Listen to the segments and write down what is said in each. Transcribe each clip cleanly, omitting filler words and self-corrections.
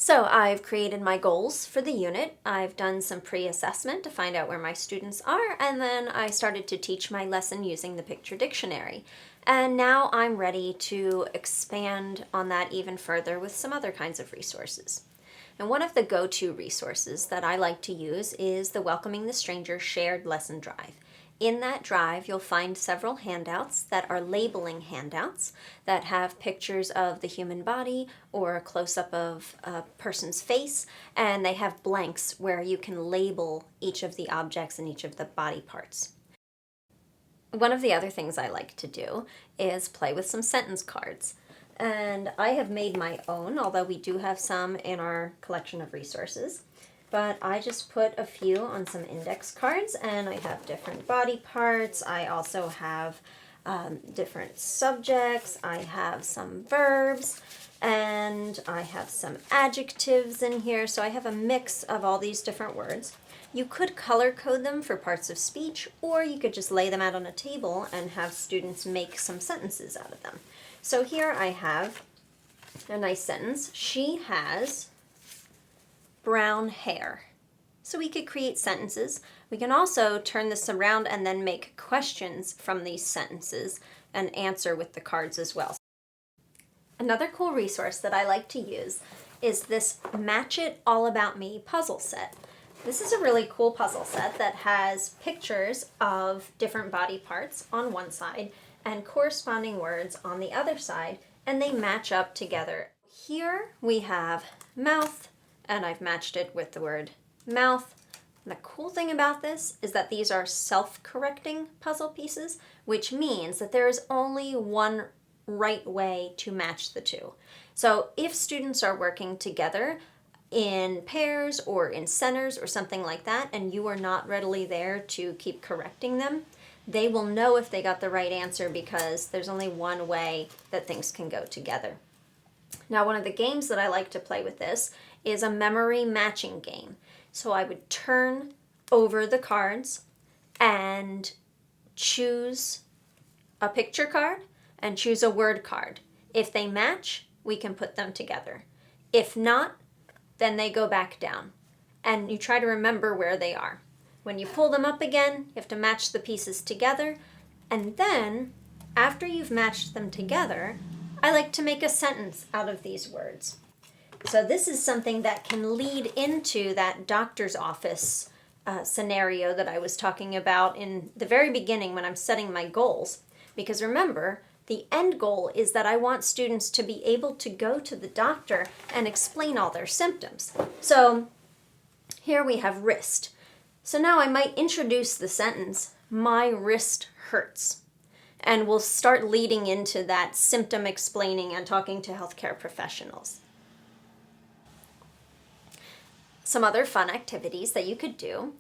So I've created my goals for the unit. I've done some pre-assessment to find out where my students are, and then I started to teach my lesson using the picture dictionary. And now I'm ready to expand on that even further with some other kinds of resources. And one of the go-to resources that I like to use is the Welcoming the Stranger Shared Lesson Drive. In that drive, you'll find several handouts that are labeling handouts that have pictures of the human body or a close-up of a person's face, and they have blanks where you can label each of the objects and each of the body parts. One of the other things I like to do is play with some sentence cards. And I have made my own, although we do have some in our collection of resources. But I just put a few on some index cards, and I have different body parts. I also have different subjects. I have some verbs, and I have some adjectives in here. So I have a mix of all these different words. You could color code them for parts of speech, or you could just lay them out on a table and have students make some sentences out of them. So here I have a nice sentence. She has brown hair. So we could create sentences. We can also turn this around and then make questions from these sentences and answer with the cards as well. Another cool resource that I like to use is this Match It All About Me puzzle set. This is a really cool puzzle set that has pictures of different body parts on one side and corresponding words on the other side, and they match up together. Here we have mouth, and I've matched it with the word mouth. And the cool thing about this is that these are self-correcting puzzle pieces, which means that there is only one right way to match the two. So if students are working together in pairs or in centers or something like that, and you are not readily there to keep correcting them, they will know if they got the right answer because there's only one way that things can go together. Now, one of the games that I like to play with this is a memory matching game. So I would turn over the cards and choose a picture card and choose a word card. If they match, we can put them together. If not, then they go back down. And you try to remember where they are. When you pull them up again, you have to match the pieces together. And then, after you've matched them together, I like to make a sentence out of these words. So this is something that can lead into that doctor's office scenario that I was talking about in the very beginning when I'm setting my goals. Because remember, the end goal is that I want students to be able to go to the doctor and explain all their symptoms. So here we have wrist. So now I might introduce the sentence, my wrist hurts. And we'll start leading into that symptom explaining and talking to healthcare professionals. Some other fun activities that you could do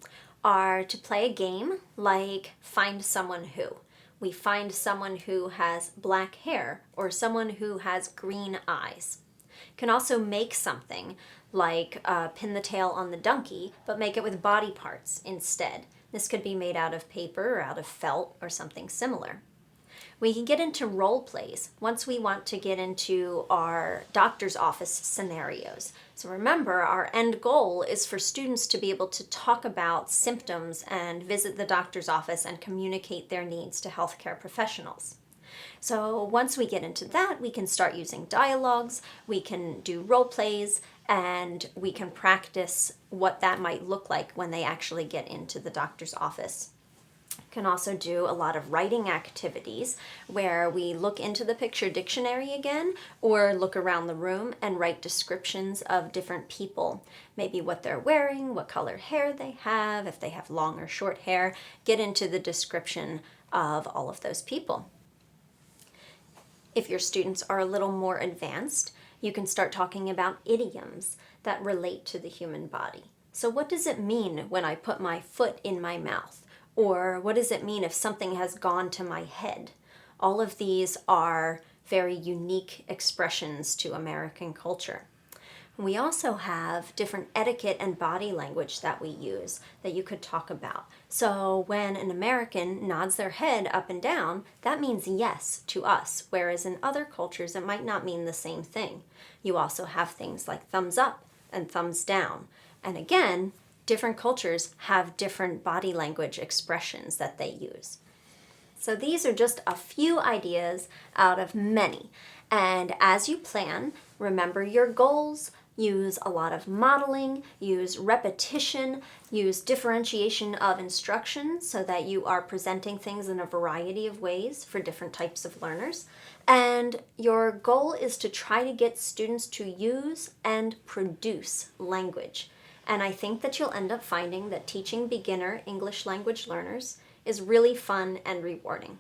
are to play a game like Find Someone Who. We find someone who has black hair or someone who has green eyes. You can also make something like pin the tail on the donkey, but make it with body parts instead. This could be made out of paper or out of felt or something similar. We can get into role plays once we want to get into our doctor's office scenarios. So remember, our end goal is for students to be able to talk about symptoms and visit the doctor's office and communicate their needs to healthcare professionals. So once we get into that, we can start using dialogues, we can do role plays, and we can practice what that might look like when they actually get into the doctor's office. Can also do a lot of writing activities where we look into the picture dictionary again or look around the room and write descriptions of different people. Maybe what they're wearing, what color hair they have, if they have long or short hair. Get into the description of all of those people. If your students are a little more advanced, you can start talking about idioms that relate to the human body. So what does it mean when I put my foot in my mouth? Or what does it mean if something has gone to my head? All of these are very unique expressions to American culture. We also have different etiquette and body language that we use that you could talk about. So when an American nods their head up and down, that means yes to us, whereas in other cultures it might not mean the same thing. You also have things like thumbs up, and thumbs down. And again, different cultures have different body language expressions that they use. So these are just a few ideas out of many. And as you plan, remember your goals, use a lot of modeling, use repetition, use differentiation of instruction so that you are presenting things in a variety of ways for different types of learners. And your goal is to try to get students to use and produce language. And I think that you'll end up finding that teaching beginner English language learners is really fun and rewarding.